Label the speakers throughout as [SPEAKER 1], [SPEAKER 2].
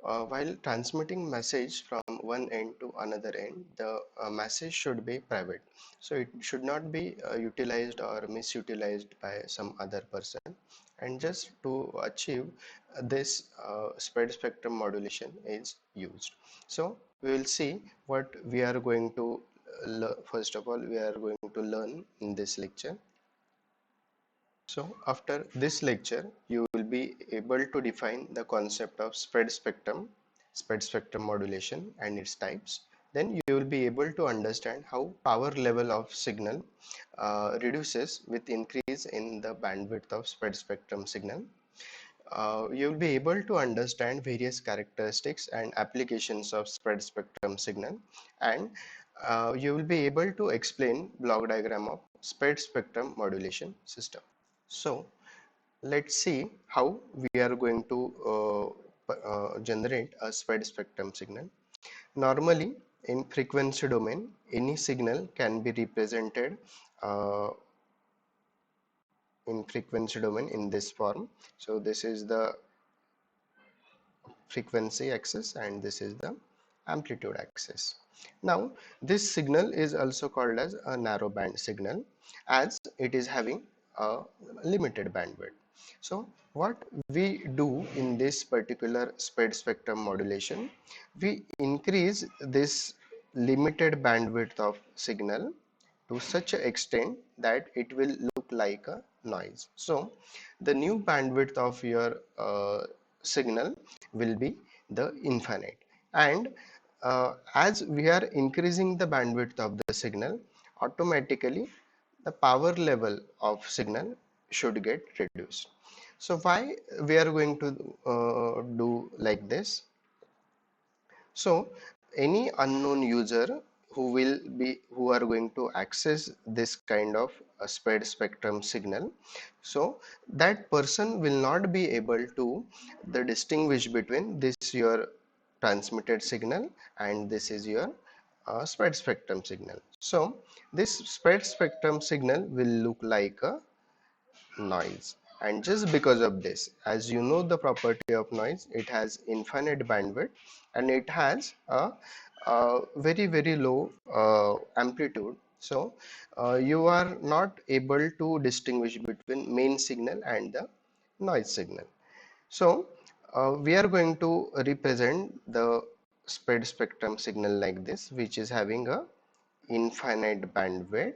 [SPEAKER 1] While transmitting message from one end to another end, the message should be private. So it should not be utilized or misutilized by some other person. And just to achieve this, spread spectrum modulation is used. So we will see what we are going to first of all we are going to learn in this lecture. So after this lecture, you will be able to define the concept of spread spectrum modulation and its types. Then you will be able to understand how power level of signal reduces with increase in the bandwidth of spread spectrum signal. You will be able to understand various characteristics and applications of spread spectrum signal, and you will be able to explain block diagram of spread spectrum modulation system. So let's see how we are going to generate a spread spectrum signal. Normally, in frequency domain, any signal can be represented uh, in frequency domain in this form. So this is the frequency axis and this is the amplitude axis. Now this signal is also called as a narrow band signal, as it is having a limited bandwidth. So what we do in this particular spread spectrum modulation, we increase this limited bandwidth of signal to such an extent that it will look like a noise. So the new bandwidth of your signal will be the infinite, and as we are increasing the bandwidth of the signal, automatically the power level of signal should get reduced. So why we are going to do like this? So any unknown user who are going to access this kind of spread spectrum signal, so that person will not be able to the distinguish between this your transmitted signal and this is your spread spectrum signal. So this spread spectrum signal will look like a noise, and just because of this, as you know the property of noise, it has infinite bandwidth and it has a very low amplitude. So you are not able to distinguish between main signal and the noise signal. So we are going to represent the spread spectrum signal like this, which is having a infinite bandwidth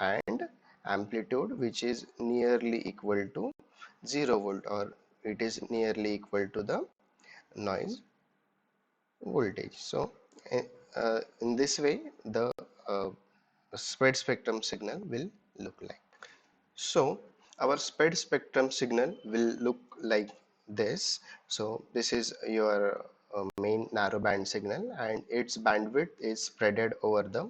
[SPEAKER 1] and amplitude which is nearly equal to 0 volt, or it is nearly equal to the noise voltage. So in this way the uh, spread spectrum signal will look like. So our spread spectrum signal will look like this. So this is your main narrowband signal, and its bandwidth is spreaded over the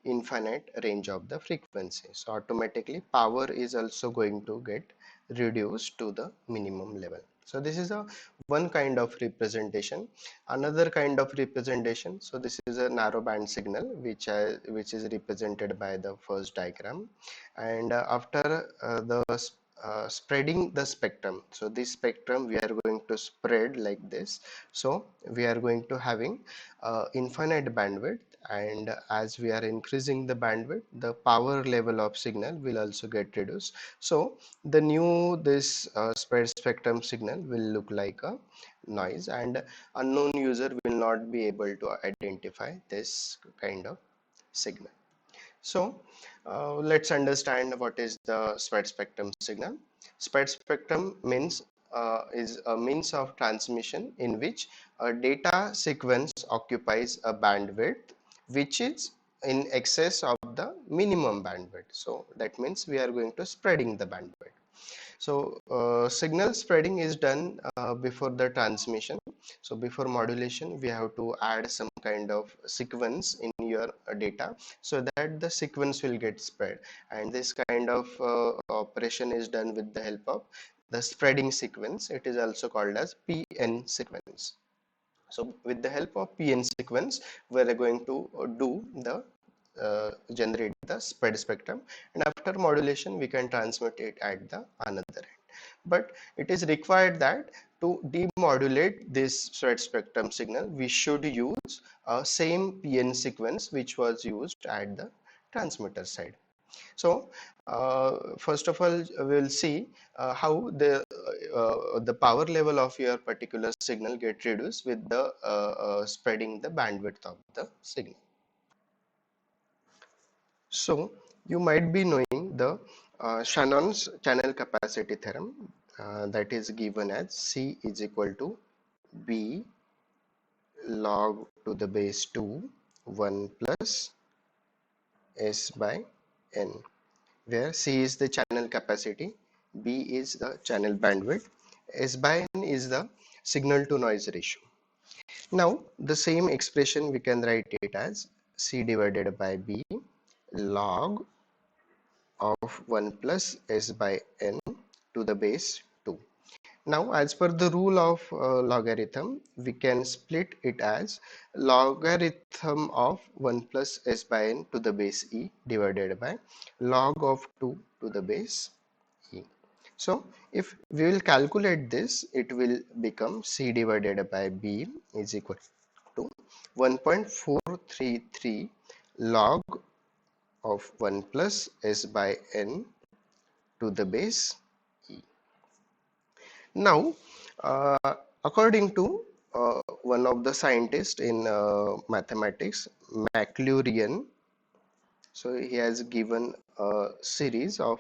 [SPEAKER 1] infinite range of the frequency. So automatically power is also going to get reduced to the minimum level. So this is a one kind of representation. Another kind of representation, so this is a narrowband signal which is represented by the first diagram, and after the spreading the spectrum, so this spectrum we are going to spread like this. So we are going to having infinite bandwidth, and as we are increasing the bandwidth, the power level of signal will also get reduced. So the new this spread spectrum signal will look like a noise, and unknown user will not be able to identify this kind of signal. So let's understand what is the spread spectrum signal. Spread spectrum means is a means of transmission in which a data sequence occupies a bandwidth which is in excess of the minimum bandwidth. So that means we are going to spreading the bandwidth. So signal spreading is done before the transmission. So before modulation, we have to add some kind of sequence in your data so that the sequence will get spread. And this kind of operation is done with the help of the spreading sequence. It is also called as PN sequence. So with the help of PN sequence, we are going to do the generate the spread spectrum, and after modulation we can transmit it at the another end. But it is required that To demodulate this spread spectrum signal, we should use a same PN sequence which was used at the transmitter side. So first of all, we'll see how the power level of your particular signal get reduced with the spreading the bandwidth of the signal. So you might be knowing the Shannon's channel capacity theorem, that is given as C is equal to B log to the base 2 1 plus S by N, where C is the channel capacity, B is the channel bandwidth, S by N is the signal to noise ratio. Now the same expression we can write it as C divided by B log of 1 plus S by N to the base 2. Now, as per the rule of logarithm, we can split it as logarithm of 1 plus S by N to the base E divided by log of 2 to the base E. So, if we will calculate this, it will become C divided by B is equal to 1.433 log of 1 plus S by N to the base E. Now, uh, according to one of the scientists in mathematics, Maclaurin, so he has given a series of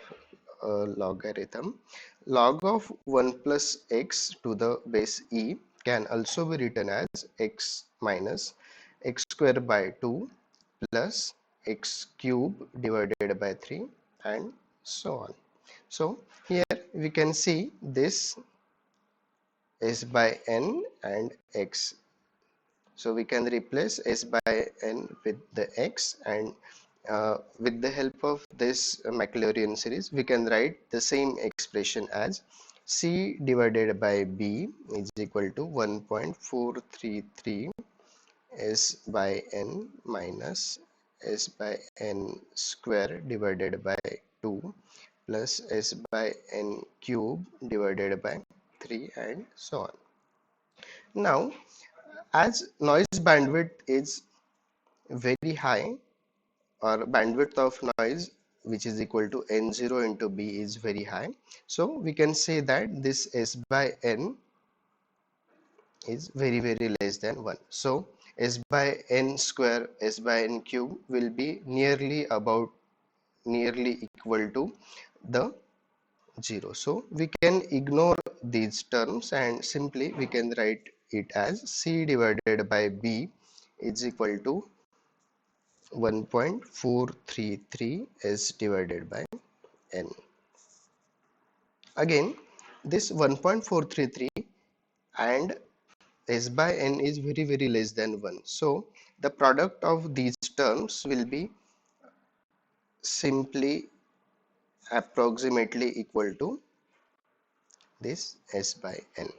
[SPEAKER 1] logarithm. Log of 1 plus x to the base e can also be written as x minus x square by 2 plus x cube divided by 3 and so on. So here we can see this S by n and x. So we can replace S by n with the x, and with the help of this Maclaurin series, we can write the same expression as C divided by B is equal to 1.433 S by n minus S by n square divided by 2 plus S by n cube divided by 3 and so on. Now, as noise bandwidth is very high, or bandwidth of noise which is equal to n0 into b is very high, so we can say that this S by n is very less than 1. So S by n square, S by n cube will be nearly equal to the 0. So we can ignore these terms and simply we can write it as C divided by B is equal to 1.433 S divided by N. Again, this 1.433 and S by N is very less than 1. So the product of these terms will be simply approximately equal to this S by N.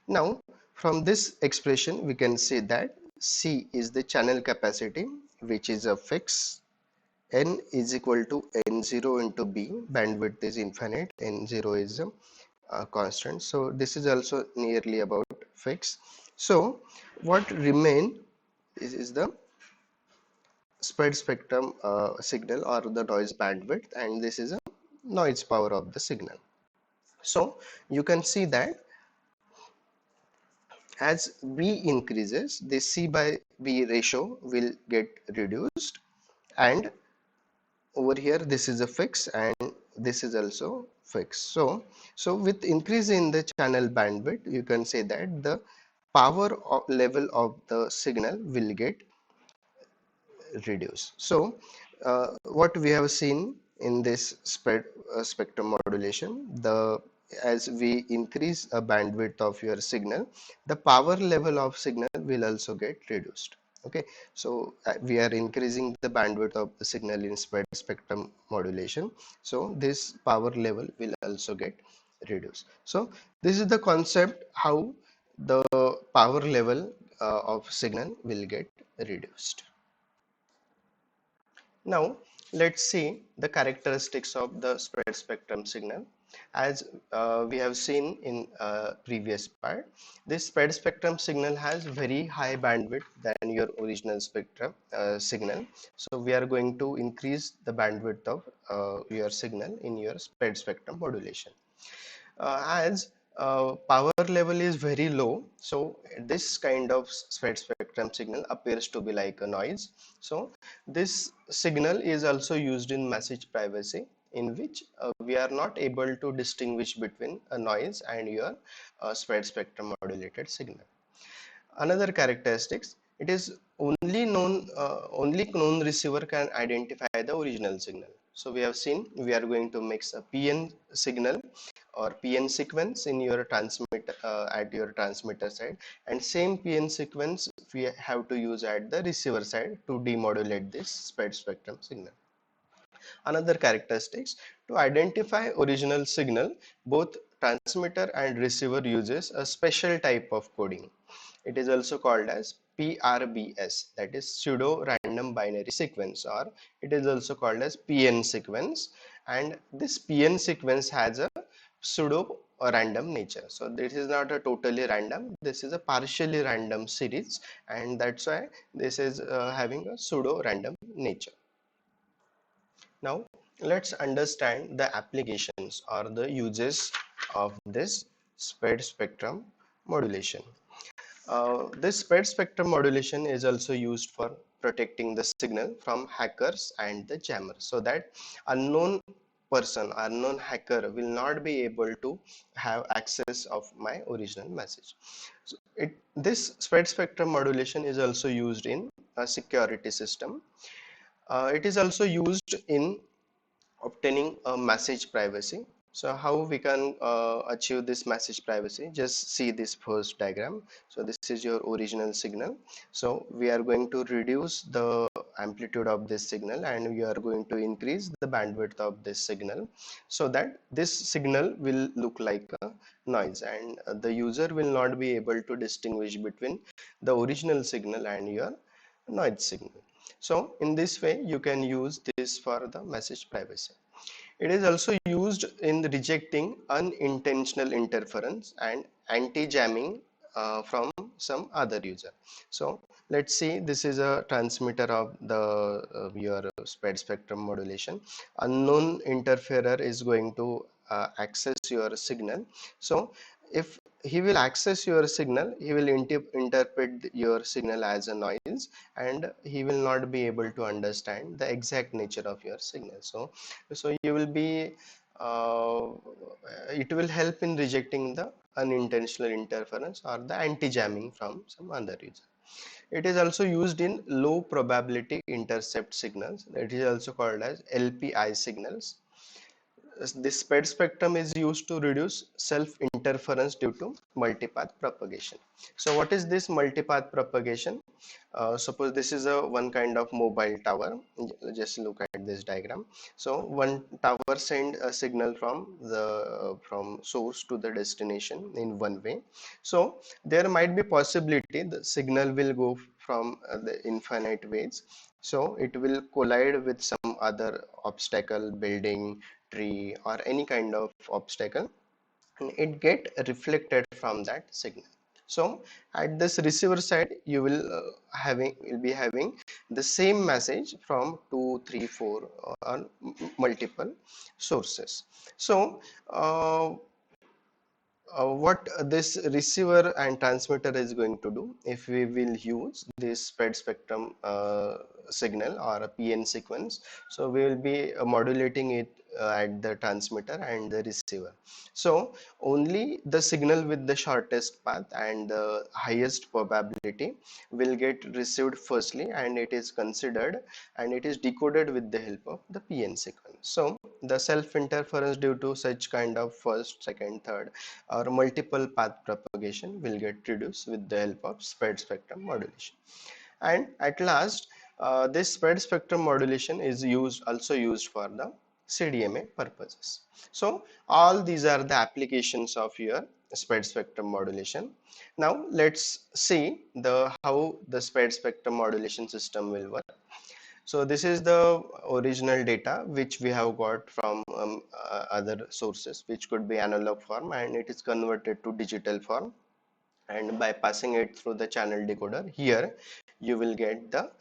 [SPEAKER 1] Now, from this expression, we can say that C is the channel capacity, which is a fix. N is equal to N0 into B. Bandwidth is infinite. N0 is a constant. So, this is also nearly about fix. So, what remain is the spread spectrum signal or the noise bandwidth, and this is a noise power of the signal. So, you can see that as B increases, the C by B ratio will get reduced, and over here this is a fix and this is also fixed. So with increase in the channel bandwidth, you can say that the power level of the signal will get reduce. So what we have seen in this spectrum modulation, as we increase a bandwidth of your signal, the power level of signal will also get reduced. Okay, so we are increasing the bandwidth of the signal in spectrum modulation, so this power level will also get reduced. So this is the concept how the power level of signal will get reduced. Now let's see the characteristics of the spread spectrum signal. As we have seen in previous part, this spread spectrum signal has very high bandwidth than your original spectrum signal. So we are going to increase the bandwidth of your signal in your spread spectrum modulation. As power level is very low, so this kind of spread spectrum signal appears to be like a noise. So this signal is also used in message privacy, in which we are not able to distinguish between a noise and your spread spectrum modulated signal. Another characteristics, it is only known receiver can identify the original signal. So we have seen we are going to mix a PN signal or PN sequence in your transmitter at your transmitter side, and same PN sequence we have to use at the receiver side to demodulate this spread spectrum signal. Another characteristics, to identify original signal, both transmitter and receiver uses a special type of coding. It is also called as PRBS, that is pseudo random binary sequence, or it is also called as PN sequence, and this PN sequence has a pseudo random nature. So this is not a totally random, this is a partially random series, and that's why this is having a pseudo random nature. Now let's understand the applications or the uses of this spread spectrum modulation. This spread spectrum modulation is also used for protecting the signal from hackers and the jammers, so that unknown unknown hacker will not be able to have access of my original message. So this spread spectrum modulation is also used in a security system. It is also used in obtaining a message privacy. So how we can achieve this message privacy? Just see this first diagram. So this is your original signal. So we are going to reduce the amplitude of this signal, and we are going to increase the bandwidth of this signal, so that this signal will look like a noise, and the user will not be able to distinguish between the original signal and your noise signal. So in this way you can use this for the message privacy. It is also used in rejecting unintentional interference and anti-jamming from some other user. So let's see, this is a transmitter of the your spread spectrum modulation. Unknown interferer is going to access your signal. So if he will access your signal, he will interpret your signal as a noise, and he will not be able to understand the exact nature of your signal. So you will be it will help in rejecting the unintentional interference or the anti-jamming from some other user. It is also used in low probability intercept signals. It is also called as LPI signals. This spread spectrum is used to reduce self-interference due to multipath propagation. So what is this multipath propagation? Suppose this is a one kind of mobile tower. Just look at this diagram. So one tower send a signal from the from source to the destination in one way. So there might be possibility the signal will go from the infinite ways. So it will collide with some other obstacle, building, tree, or any kind of obstacle, and it get reflected from that signal. So at this receiver side you will be having the same message from 2, 3, 4 or multiple sources. So what this receiver and transmitter is going to do, if we will use this spread spectrum signal or a PN sequence, so we will be modulating it at the transmitter and the receiver. So only the signal with the shortest path and the highest probability will get received firstly, and it is considered and it is decoded with the help of the PN sequence. So the self interference due to such kind of first, second, third or multiple path propagation will get reduced with the help of spread spectrum modulation. And at last, this spread spectrum modulation is also used for the CDMA purposes. So all these are the applications of your spread spectrum modulation. Now let's see the how the spread spectrum modulation system will work. So this is the original data which we have got from other sources, which could be analog form, and it is converted to digital form, and by passing it through the channel decoder here you will get the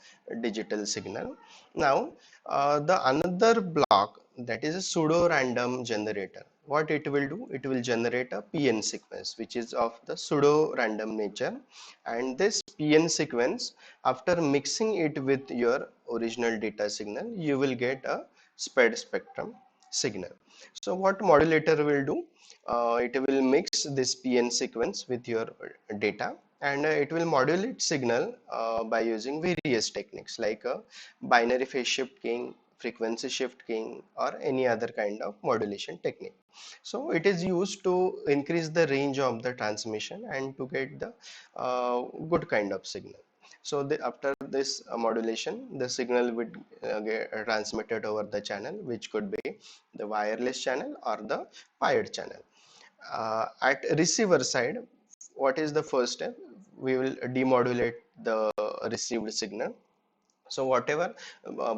[SPEAKER 1] digital signal. Now the another block, that is a pseudo random generator. What it will do, it will generate a PN sequence which is of the pseudo random nature, and this PN sequence, after mixing it with your original data signal, you will get a spread spectrum signal. So what modulator will do, it will mix this PN sequence with your data, and it will modulate signal by using various techniques like binary phase shift keying, frequency shift keying, or any other kind of modulation technique. So it is used to increase the range of the transmission and to get the good kind of signal. So after this modulation, the signal would get transmitted over the channel, which could be the wireless channel or the wired channel. At receiver side, what is the first step? We will demodulate the received signal. So whatever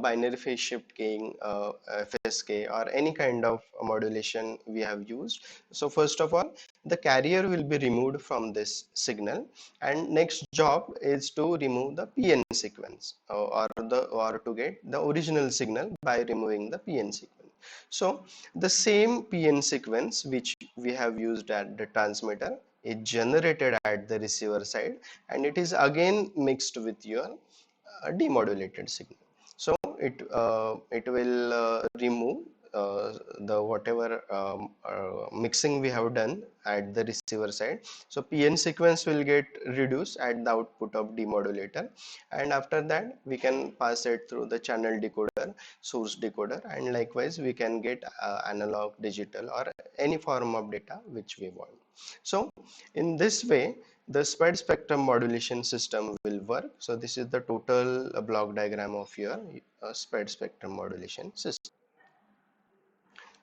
[SPEAKER 1] binary phase shift keying, FSK, or any kind of modulation we have used. So first of all, the carrier will be removed from this signal, and next job is to remove the PN sequence, or to get the original signal by removing the PN sequence. So the same PN sequence which we have used at the transmitter is generated at the receiver side, and it is again mixed with your demodulated signal. So it will remove the whatever mixing we have done at the receiver side. So PN sequence will get reduced at the output of demodulator, and after that we can pass it through the channel decoder, source decoder, and likewise we can get analog, digital, or any form of data which we want. So in this way the spread spectrum modulation system will work. So this is the total block diagram of your spread spectrum modulation system.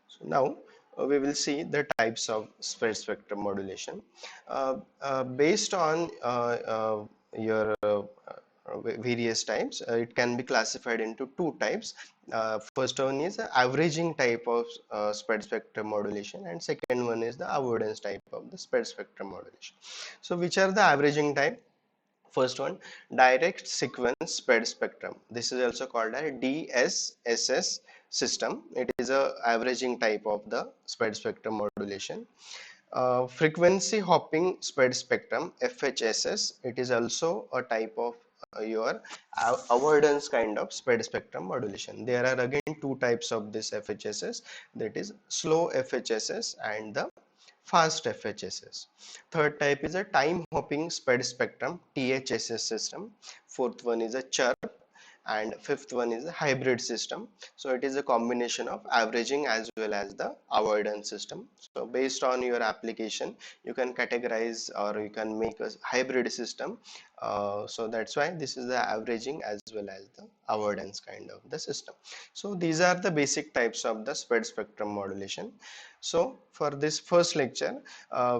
[SPEAKER 1] So now we will see the types of spread spectrum modulation. Based on your various types, it can be classified into two types. First one is the averaging type of spread spectrum modulation, and second one is the avoidance type of the spread spectrum modulation. So which are the averaging type? First one, direct sequence spread spectrum. This is also called a DSSS system. It is a averaging type of the spread spectrum modulation. Frequency hopping spread spectrum, FHSS, it is also a type of your avoidance kind of spread spectrum modulation. There are again two types of this FHSS, that is slow FHSS and the fast FHSS. Third type is a time hopping spread spectrum, THSS system. Fourth one is a chirp, and fifth one is a hybrid system. So it is a combination of averaging as well as the avoidance system. So based on your application you can categorize or you can make a hybrid system. So that's why this is the averaging as well as the avoidance kind of the system. So these are the basic types of the spread spectrum modulation. So for this first lecture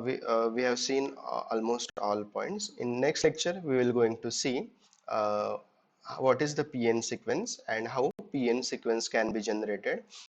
[SPEAKER 1] we have seen almost all points. In next lecture we will going to see what is the PN sequence and how PN sequence can be generated,